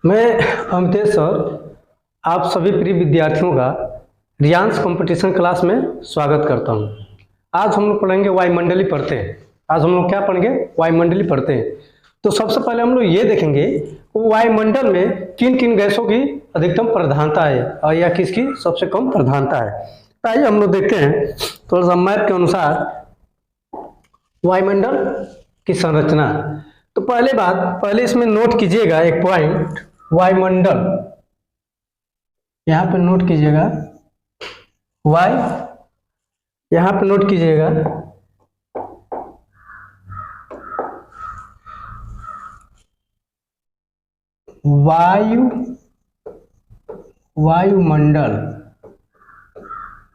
मैं अमितेश सर आप सभी प्रिय विद्यार्थियों का रियांस कंपटीशन क्लास में स्वागत करता हूं। आज हम लोग पढ़ेंगे वायुमंडली पढ़ते हैं। आज हम लोग क्या पढ़ेंगे? वायुमंडली पढ़ते हैं। तो सबसे पहले हम लोग ये देखेंगे वायुमंडल में किन किन गैसों की अधिकतम प्रधानता है और या किसकी सबसे कम प्रधानता है। तो आइए हम लोग देखते हैं थोड़ा सा मैथ के अनुसार वायुमंडल की संरचना। तो पहले इसमें नोट कीजिएगा एक पॉइंट, वायुमंडल यहां पे नोट कीजिएगा, यहां पे नोट कीजिएगा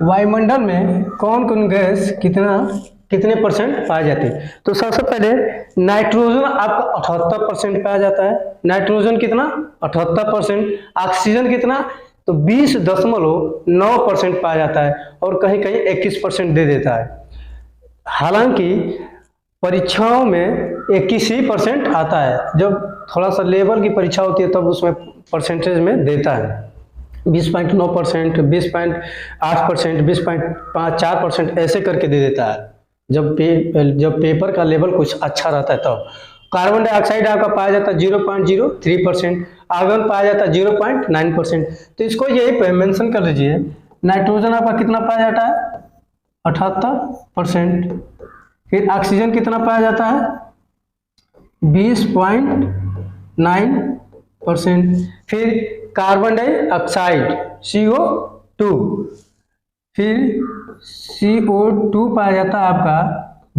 वायुमंडल में कौन कौन गैस कितने परसेंट पाए जाते हैं। तो सबसे पहले नाइट्रोजन आपका 78% पाया जाता है। नाइट्रोजन कितना? 78%। ऑक्सीजन कितना? तो 20.9% पाया जाता है और कहीं कहीं 21% दे देता है। हालांकि परीक्षाओं में 21% आता है, जब थोड़ा सा लेवल की परीक्षा होती है तब उसमें परसेंटेज में देता है 20.9%, 20.8%, 20.4% ऐसे करके दे देता है जब पेपर का लेवल कुछ अच्छा रहता है। तब कार्बन डाइऑक्साइड आपका पाया जाता है 0.03%, आर्गन पाया जाता है 0.9%। तो इसको यही मेंशन कर लीजिए। नाइट्रोजन आपका कितना पाया जाता है? 78%। फिर ऑक्सीजन कितना पाया जाता है? 20.9%। फिर कार्बन डाइऑक्साइड CO2, फिर CO2 पाया जाता है आपका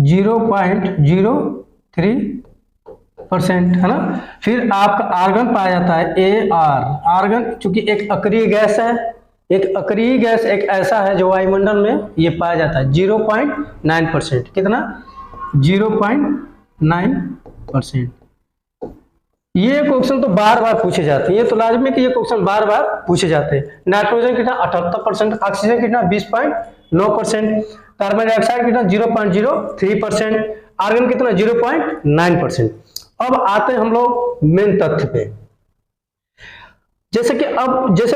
0.03%, है ना। फिर आपका आर्गन पाया जाता है AR। आर्गन चूंकि एक अक्रिय गैस है, एक अक्रिय गैस एक ऐसा है जो वायुमंडल में ये पाया जाता है 0.9%। कितना? 0.9%। ये क्वेश्चन तो बार बार पूछे जाते हैं, ये तो लाजमी कि ये क्वेश्चन बार बार पूछे जाते हैं। नाइट्रोजन कितना? 78%। ऑक्सीजन कितना? 20.9%। कार्बन डाइऑक्साइड कितना? 0.03%। आर्गन कितना? 0.9%। अब आते हैं हम लोग मेन तथ्य पे। जैसे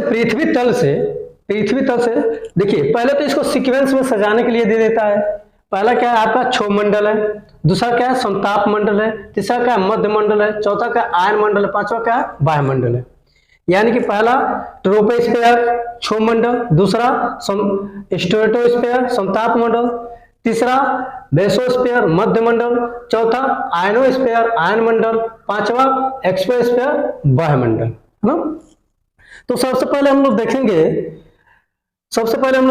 पृथ्वी तल से देखिए, पहले तो इसको सीक्वेंस में सजाने के लिए दे देता है। पहला क्या है आपका? क्षोभ मंडल है। दूसरा क्या है? संताप मंडल है। तीसरा क्या है? मध्य मंडल है। चौथा क्या है? आयन मंडल है। पांचवा क्या है? वायुमंडल है। यानी कि पहला ट्रोपोस्फीयर क्षोभ मंडल, दूसरा स्ट्रेटोस्फीयर संताप मंडल, तीसरा बेसोस्फीयर मध्य मंडल, चौथा आयनोस्फीयर आयन मंडल, पांचवा एक्सोस्फीयर वायुमंडल, है ना। तो सबसे पहले हम लोग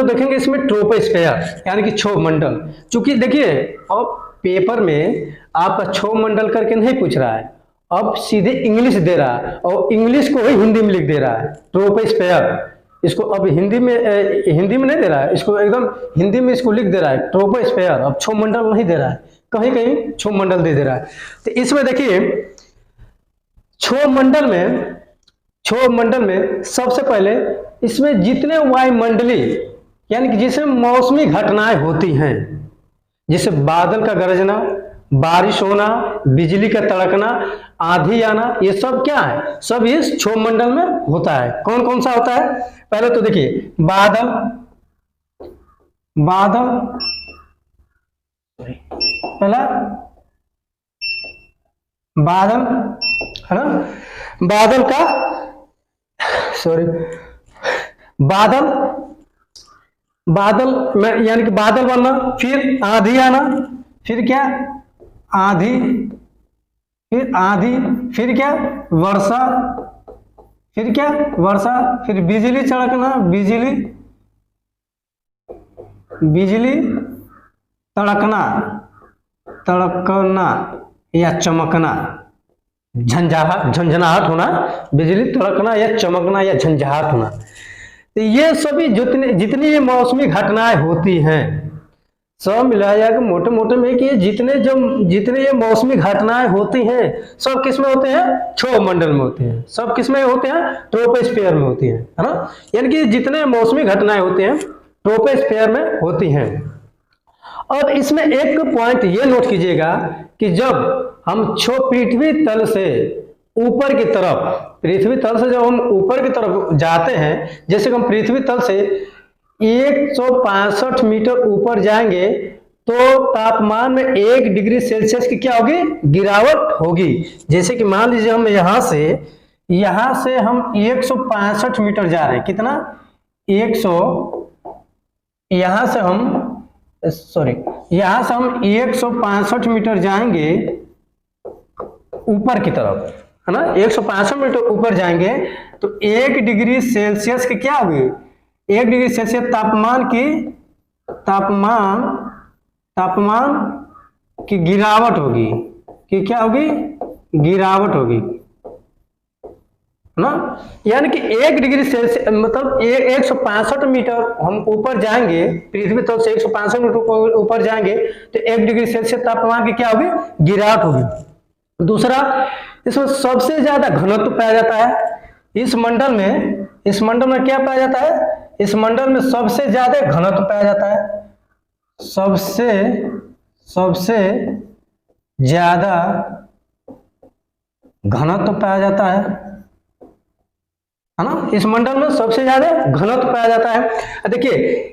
देखेंगे इसमें ट्रोपोस्फीयर यानी कि क्षोभ मंडल। चूंकि देखिए अब पेपर में आपका क्षोभ मंडल करके नहीं पूछ रहा है, अब सीधे इंग्लिश दे रहा है और इंग्लिश को ही हिंदी में लिख दे रहा है ट्रोपोस्फीयर। इसको अब हिंदी में नहीं दे रहा है, इसको एकदम हिंदी में इसको लिख दे रहा है ट्रोपोस्फीयर। अब क्षोभ मंडल नहीं दे रहा है, कहीं कहीं क्षोभ मंडल दे रहा है। तो इसमें देखिए क्षोभ मंडल में सबसे पहले इसमें जितने वायुमंडली यानी कि जिसमें मौसमी घटनाएं होती हैं, जैसे बादल का गरजना, बारिश होना, बिजली का तड़कना, आंधी आना, ये सब क्या है? सब इस क्षोभ मंडल में होता है। कौन कौन सा होता है? पहले तो देखिए बादल पहला बादल, है ना। बादल में यानी कि बादल बनना, फिर आंधी आना, फिर क्या? फिर क्या? वर्षा, फिर बिजली चड़कना, बिजली तड़कना या चमकना, झंझनाहट होना, बिजली तड़कना या चमकना या झंझाहट होना। तो ये सभी जितनी ये मौसमी घटनाएं होती हैं, सब मिलाया के मोटे में कि जितने ये मौसमी घटनाएं होती हैं सब किस में होते हैं? क्षोभ मंडल में होते हैं। सब किस में होते हैं? ट्रोपोस्फीयर में होती हैं, है ना। यानी कि जितने मौसमी घटनाएं होती हैं ट्रोपोस्फीयर में होती हैं। और इसमें एक पॉइंट ये नोट कीजिएगा कि जब हम पृथ्वी तल से ऊपर की तरफ, पृथ्वी तल से जब हम ऊपर की तरफ जाते हैं, जैसे कि हम पृथ्वी तल से 165 मीटर ऊपर जाएंगे तो तापमान में 1 डिग्री सेल्सियस की क्या होगी, गिरावट होगी। जैसे कि मान लीजिए हम यहां से हम 165 मीटर जा रहे हैं, कितना 100, यहां से हम 165 मीटर जाएंगे ऊपर की तरफ, है ना, 165 मीटर ऊपर जाएंगे तो 1 डिग्री सेल्सियस की क्या होगी, 1 डिग्री सेल्सियस तापमान की गिरावट होगी, कि क्या होगी, गिरावट होगी ना। यानी कि 1 डिग्री सेल्सियस मतलब 165 मीटर हम ऊपर जाएंगे, पृथ्वी तल से 165 मीटर ऊपर जाएंगे तो 1 डिग्री सेल्सियस तापमान की क्या होगी, गिरावट होगी। दूसरा, इसमें सबसे ज्यादा घनत्व पाया जाता है इस मंडल में क्या पाया जाता है, इस मंडल में सबसे ज्यादा घनत्व पाया जाता है, सबसे ज्यादा घनत्व पाया जाता है ना। इस मंडल में सबसे ज्यादा घनत्व पाया जाता है। देखिए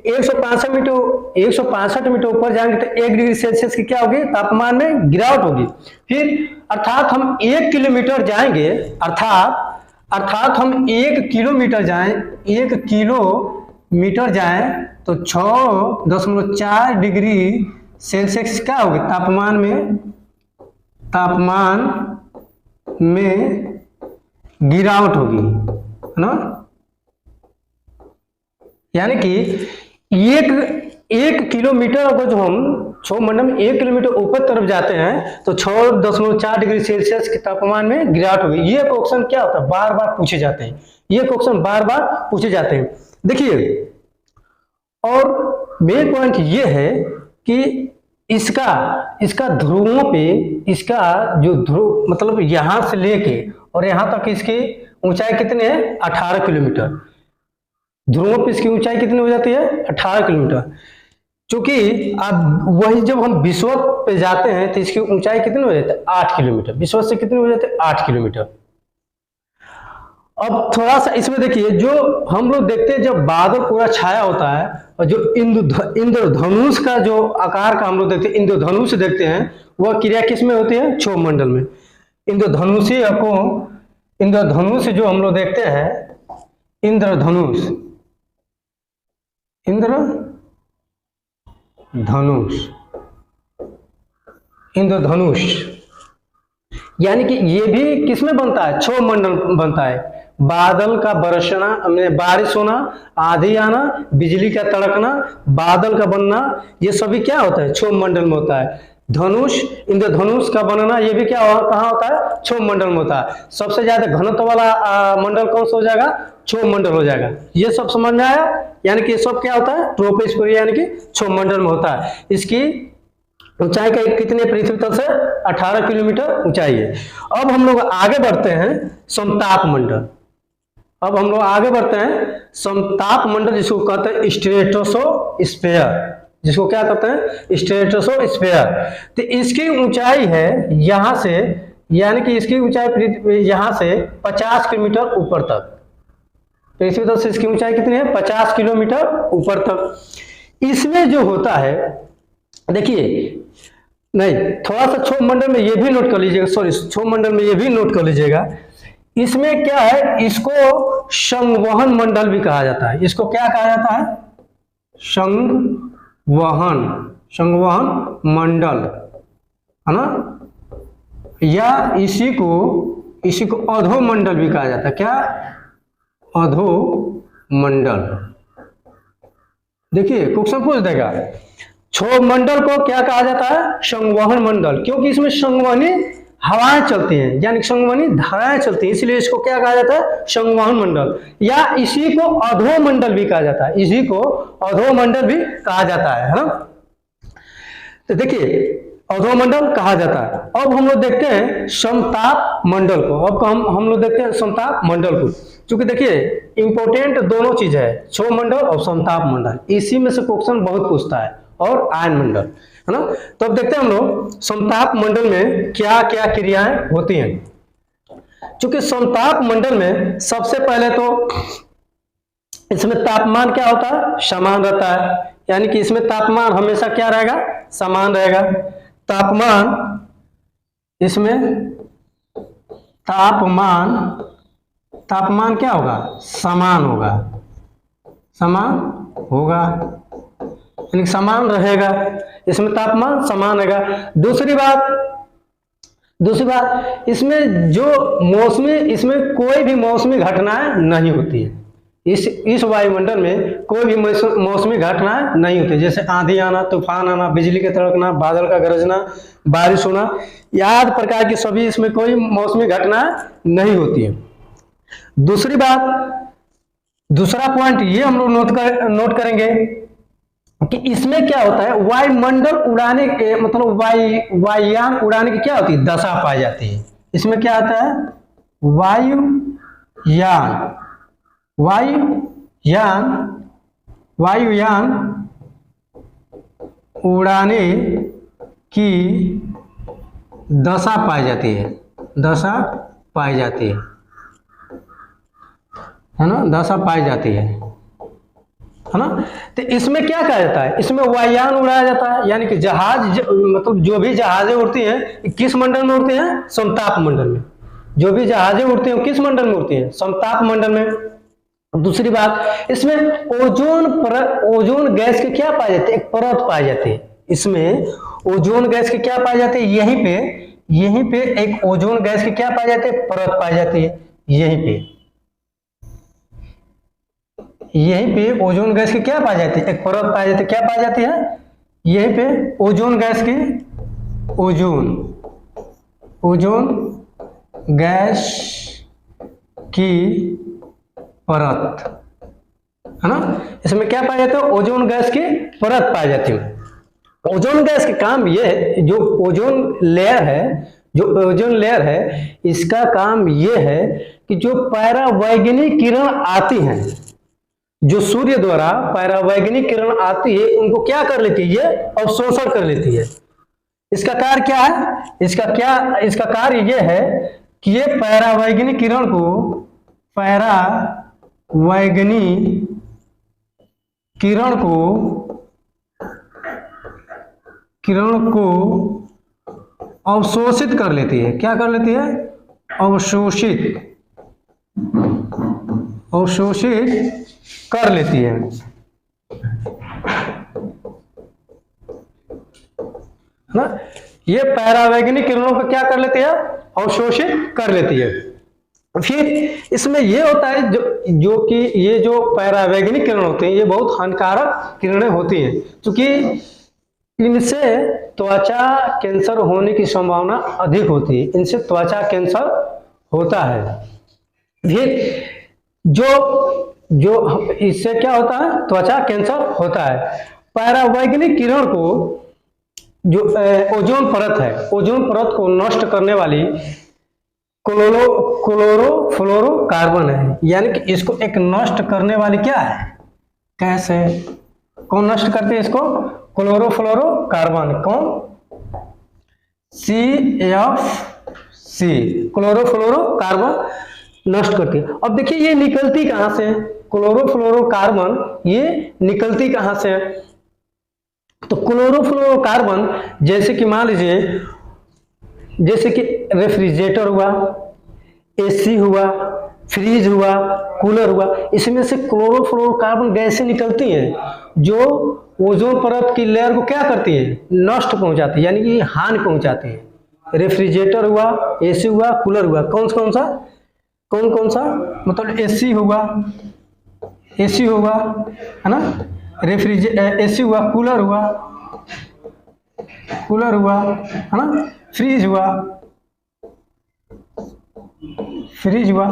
165 मीटर ऊपर जाएंगे तो 1 डिग्री सेल्सियस की क्या होगी, तापमान में गिरावट होगी। फिर अर्थात हम 1 किलोमीटर जाएंगे, अर्थात हम 1 किलोमीटर जाएं तो 6.4 डिग्री सेल्सियस क्या होगी, तापमान में गिरावट होगी, है ना। यानी कि एक किलोमीटर अगर जो हम सौरमंडल में 1 किलोमीटर ऊपर तरफ जाते हैं तो 6.4 डिग्री सेल्सियस के तापमान में गिरावट होगी। ये क्वेश्चन क्या होता है, बार बार पूछे जाते हैं, देखिए। और मेन पॉइंट ये है कि इसका ध्रुवों पे, इसका जो ध्रुव मतलब यहां से लेके और यहां तक इसकी ऊंचाई कितनी है, 18 किलोमीटर। ध्रुवों पे इसकी ऊंचाई कितनी हो जाती है, 18 किलोमीटर। क्योंकि अब वही जब हम विषुवत पे जाते हैं तो इसकी ऊंचाई कितनी हो जाती है, 8 किलोमीटर। विषुवत से कितनी हो जाती है, 8 किलोमीटर। अब थोड़ा सा इसमें देखिए, जो हम लोग देखते हैं जब बादल पूरा छाया होता है और जो इंद्रधनुष का जो आकार का हम लोग देखते हैं, इंद्रधनुष देखते हैं, वह क्रिया किस में होती है, क्षोभमंडल में। इंद्रधनुष जो हम लोग देखते हैं, इंद्रधनुष यानी कि ये भी किसमें बनता है, क्षोभमंडल बनता है। बादल का बरसना, बारिश होना, आंधी आना, बिजली का तड़कना, बादल का बनना, ये सभी क्या होता है, क्षोभमंडल में होता है। इंद्रधनुष का बनना, ये भी कहाँ होता है, क्षोभमंडल में होता है। सबसे ज्यादा घनत्व वाला मंडल कौन सा हो जाएगा, क्षोभमंडल हो जाएगा। ये सब समझ में आया। यानी कि ये सब क्या होता है, ट्रोपोस्फियर यानी कि क्षोभमंडल में होता है। इसकी ऊंचाई का कितने, पृथ्वी तल से 18 किलोमीटर ऊंचाई है। अब हम लोग आगे बढ़ते हैं समताप मंडल। समताप मंडल, जिसको कहते हैं स्ट्रेटोस्फेयर, जिसको क्या कहते हैं, स्ट्रेटोस्फेयर। तो इसकी ऊंचाई है यहां से, यानी कि इसकी ऊंचाई यहां से 50 किलोमीटर ऊपर तक। पृथ्वी तल से इसकी ऊंचाई कितनी है, 50 किलोमीटर ऊपर तक। इसमें जो होता है, देखिए, नहीं, थोड़ा सा क्षोभमंडल में ये भी नोट कर लीजिएगा, इसमें क्या है, इसको संवहन मंडल भी कहा जाता है। इसको क्या कहा जाता है, संवहन मंडल, है ना। या इसी को अधोमंडल भी कहा जाता है। क्या, अधोमंडल। देखिए क्वेश्चन पूछ देगा, क्षोभमंडल को क्या कहा जाता है, संवहन मंडल, क्योंकि इसमें संवहनी हवाएं चलती हैं, यानी संवहनी धाराएं चलती हैं, इसलिए इसको क्या कहा जाता है, संवहन मंडल। या इसी को अधोमंडल भी कहा जाता है, ना। तो देखिए, अधोमंडल कहा जाता है। अब हम लोग देखते हैं समताप मंडल को। हम लोग देखते हैं समताप मंडल को, क्योंकि देखिए इंपॉर्टेंट दोनों चीज है, क्षोभमंडल और समताप मंडल। इसी में से क्वेश्चन बहुत पूछता है, और आयन मंडल, है ना। तो अब देखते हैं हम लोग समताप मंडल में क्या क्या क्रियाएं होती हैं। चूंकि समताप मंडल में सबसे पहले तो इसमें तापमान क्या होता है, समान रहता है, यानी कि इसमें तापमान हमेशा क्या रहेगा, समान रहेगा। तापमान इसमें तापमान क्या होगा, समान होगा, समान होगा, यानी समान रहेगा, इसमें तापमान समान रहेगा। दूसरी बात इसमें जो मौसमी, इसमें कोई भी मौसमी घटनाएं नहीं होती है। इस वायुमंडल में कोई भी मौसमी घटनाएं नहीं होती, जैसे आंधी आना, तूफान आना, बिजली के कड़कना, बादल का गरजना, बारिश होना, आदि प्रकार की सभी इसमें कोई मौसमी घटनाएं नहीं होती है। दूसरा पॉइंट ये हम लोग नोट करेंगे कि इसमें क्या होता है, वायुमंडल उड़ाने के मतलब वायुयान उड़ाने की क्या होती है, दशा पाई जाती है। इसमें क्या आता है, वायुयान उड़ाने की दशा पाई जाती है, है ना, दशा पाई जाती है ना। तो इसमें क्या कहा जाता है, इसमें वायुयान उड़ाया जाता है, यानी कि जहाज मतलब जो भी जहाजें उड़ती हैं किस मंडल में उड़ती हैं, समताप मंडल में। जो भी जहाजें उड़ती हैं किस मंडल में उड़ती हैं, समताप मंडल में। दूसरी बात, इसमें ओजोन गैस की क्या पाई जाती है, एक परत पाई जाती है। इसमें ओजोन गैस की क्या पाई जाती है, यहीं पे एक ओजोन गैस की क्या पाई जाती है, परत पाई जाती है। यहीं पे ओजोन गैस की क्या पाई जाती है, एक परत पाई जाती है। क्या पाई जाती है, यहीं पे ओजोन गैस की परत, है ना। इसमें क्या पाया जाता है, ओजोन गैस की परत पाई जाती है। ओजोन गैस का काम ये है, जो ओजोन लेयर है इसका काम ये है कि जो परावैंगनी किरण आती हैं, जो सूर्य द्वारा परावैंगनी किरण आती है उनको क्या कर लेती है, ये अवशोषण कर लेती है। इसका कार्य क्या है, इसका कार्य ये है कि ये परावैंगनी किरण को अवशोषित कर लेती है। क्या कर लेती है, अवशोषित कर लेती है ना। ये परावैंगनी किरणों को क्या कर लेती है, अवशोषित कर लेती है। फिर इसमें ये होता है जो कि ये जो परावैंगनी किरण होते हैं ये बहुत हानिकारक किरणें होती हैं, क्योंकि इनसे त्वचा कैंसर होने की संभावना अधिक होती है। इनसे त्वचा कैंसर होता है। फिर जो इससे क्या होता है, त्वचा कैंसर होता है। परावैंगनी किरण को जो ओजोन परत को नष्ट करने वाली क्लोरोफ्लोरोकार्बन है, यानी कि इसको एक नष्ट करने वाली क्या है, कैसे कौन नष्ट करते हैं इसको, क्लोरोफ्लोरोकार्बन। कौन, CFC, क्लोरोफ्लोरोकार्बन नष्ट करती है। अब देखिए ये निकलती कहां से, क्लोरोफ्लोरोकार्बन ये निकलती कहां से है। तो क्लोरोफ्लोरोकार्बन जैसे कि मान लीजिए, जैसे कि रेफ्रिजरेटर हुआ, AC हुआ, फ्रिज हुआ, कूलर हुआ, इसमें से क्लोरोफ्लोरोकार्बन गैसें निकलती हैं जो ओजोन परत की लेयर को क्या करती है, नष्ट पहुंचाती है, यानी कि हानि पहुंचाती है। रेफ्रिजरेटर हुआ, AC हुआ, कूलर हुआ, कौन सा मतलब AC हुआ, है ना, AC हुआ, कूलर हुआ, है ना, फ्रिज हुआ,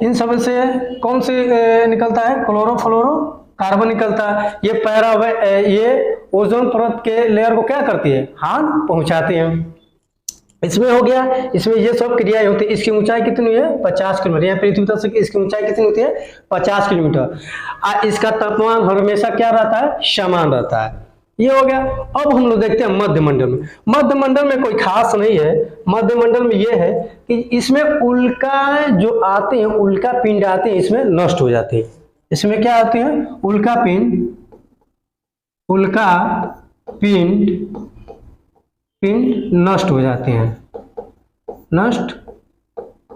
इन सब से कौन से निकलता है, क्लोरोफ्लोरोकार्बन निकलता है। ये ओजोन परत के लेयर को क्या करती है, हानि पहुंचाती है। इसमें हो गया, इसमें ये सब क्रियाएं होती है। इसकी ऊंचाई कितनी है, 50 किलोमीटर। यहाँ पृथ्वी तल से इसकी ऊंचाई कितनी होती है, 50 किलोमीटर। इसका तापमान हमेशा क्या रहता है, समान रहता है। ये हो गया। अब हम लोग देखते हैं मध्य मंडल में। मध्य मंडल में कोई खास नहीं है। मध्य मंडल में ये है कि इसमें उल्का जो आते हैं, उल्का पिंड आते हैं, इसमें नष्ट हो जाते हैं। इसमें क्या आते हैं? उल्का पिंड, उल्का पिंड नष्ट हो जाते हैं, नष्ट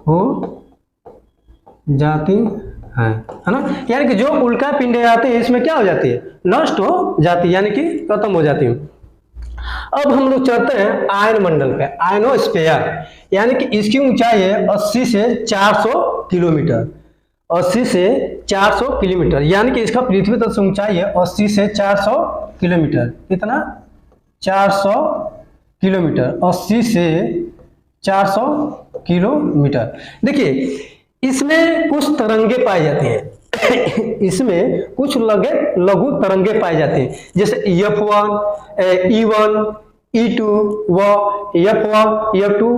हो जाती है ना। यानी कि जो उल्का पिंडें आते हैं इसमें क्या हो जाती है? नष्ट हो जाती है, यानी कि खत्म हो जाती है। अब हम लोग चलते हैं आयन मंडल पे, आयनोस्फीयर, यानी कि इसकी ऊंचाई है 80 से 400 किलोमीटर, 80 से 400 किलोमीटर, यानी कि इसका पृथ्वी तल से ऊंचाई है 80 से 400 किलोमीटर। कितना? 400 किलोमीटर, 80 से 400 किलोमीटर। देखिए इसमें कुछ तरंगे पाए जाते हैं इसमें कुछ लघु तरंगे पाए जाते हैं, जैसे F1, E1, E2 व F1, F2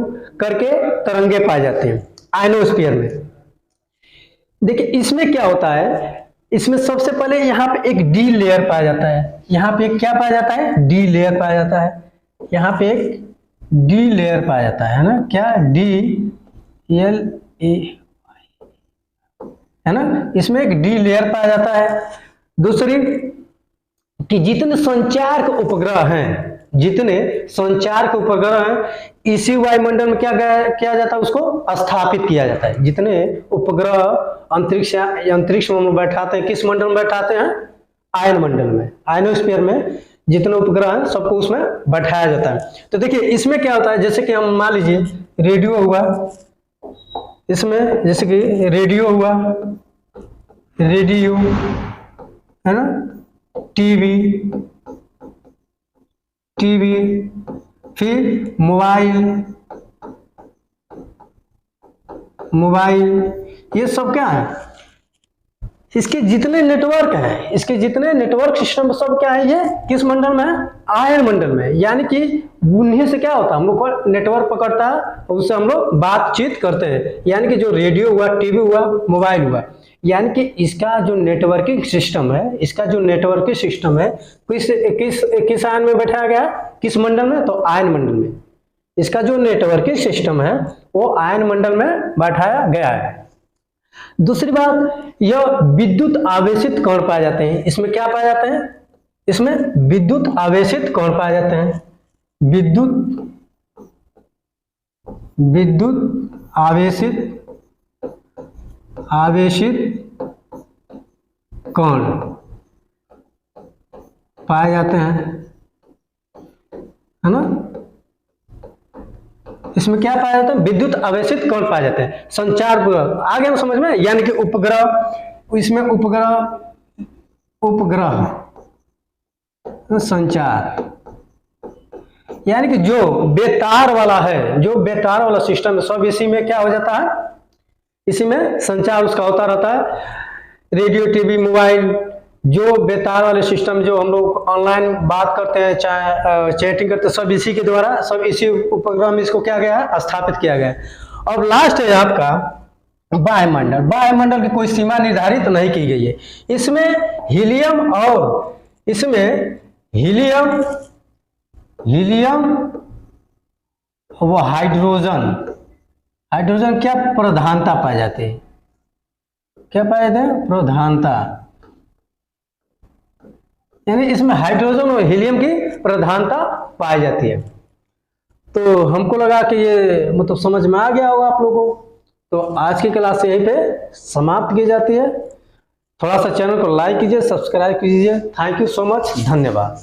करके तरंगे पाए जाते हैं आयनोस्फीयर में। देखिए इसमें क्या होता है, इसमें सबसे पहले यहाँ पे एक डी लेयर पाया जाता है। यहाँ पे क्या पाया जाता है? डी लेयर पाया जाता है। यहाँ पे एक डी लेयर पाया जाता है ना, क्या? DLA है ना, इसमें एक डी लेयर पाया जाता है। दूसरी कि जितने संचार के उपग्रह हैं, जितने संचार के उपग्रह हैं इसी वायुमंडल में क्या किया जाता है? उसको स्थापित किया जाता है। जितने उपग्रह अंतरिक्ष में बैठाते हैं, किस मंडल में बैठाते हैं? आयन मंडल में, आयनोस्फीयर में जितने उपग्रह हैं सबको उसमें बैठाया जाता है। तो देखिए इसमें क्या होता है, जैसे कि हम मान लीजिए रेडियो हुआ, इसमें जैसे कि रेडियो हुआ, रेडियो है ना, टीवी, फिर मोबाइल, ये सब क्या है? इसके जितने नेटवर्क हैं, इसके जितने नेटवर्क सिस्टम सब क्या है? ये किस मंडल में है? आयन मंडल में। यानी कि उन्हीं से क्या होता है, हम लोग को नेटवर्क पकड़ता है और उससे हम लोग बातचीत करते हैं। यानी कि जो रेडियो हुआ, टीवी हुआ, मोबाइल हुआ, यानी कि इसका जो नेटवर्किंग सिस्टम है, इसका जो नेटवर्किंग सिस्टम है किस आयन में बैठाया गया? किस मंडल में? तो आयन मंडल में। इसका जो नेटवर्किंग सिस्टम है वो आयन मंडल में बैठाया गया है। दूसरी बात, यह विद्युत आवेशित कण पाए जाते हैं। इसमें क्या पाए जाते हैं? इसमें विद्युत आवेशित कण पाए जाते हैं। विद्युत आवेशित कण पाए जाते हैं, है ना। इसमें क्या पाया जाता है? विद्युत आवेशित कण पाए जाते हैं। संचार आ गया ना समझ में, यानी कि उपग्रह, इसमें उपग्रह संचार, यानी कि जो बेतार वाला है, जो बेतार वाला सिस्टम है सब इसी में क्या हो जाता है? इसी में संचार उसका होता रहता है। रेडियो, टीवी, मोबाइल, जो बेतार वाले सिस्टम जो हम लोग ऑनलाइन बात करते हैं, चाहे चैटिंग करते हैं, सब इसी के द्वारा, सब इसी उपग्रह में इसको क्या गया है? स्थापित किया गया है। और लास्ट है आपका वायुमंडल। वायुमंडल की कोई सीमा निर्धारित नहीं की गई है। इसमें हीलियम और इसमें हीलियम व हाइड्रोजन क्या प्रधानता पाए जाते हैं? क्या पाए जाते हैं? प्रधानता, यानी इसमें हाइड्रोजन और हीलियम की प्रधानता पाई जाती है। तो हमको लगा कि ये मतलब समझ में आ गया होगा आप लोगों को। तो आज की क्लास यहीं पे समाप्त की जाती है। थोड़ा सा चैनल को लाइक कीजिए, सब्सक्राइब कीजिए। थैंक यू सो मच, धन्यवाद।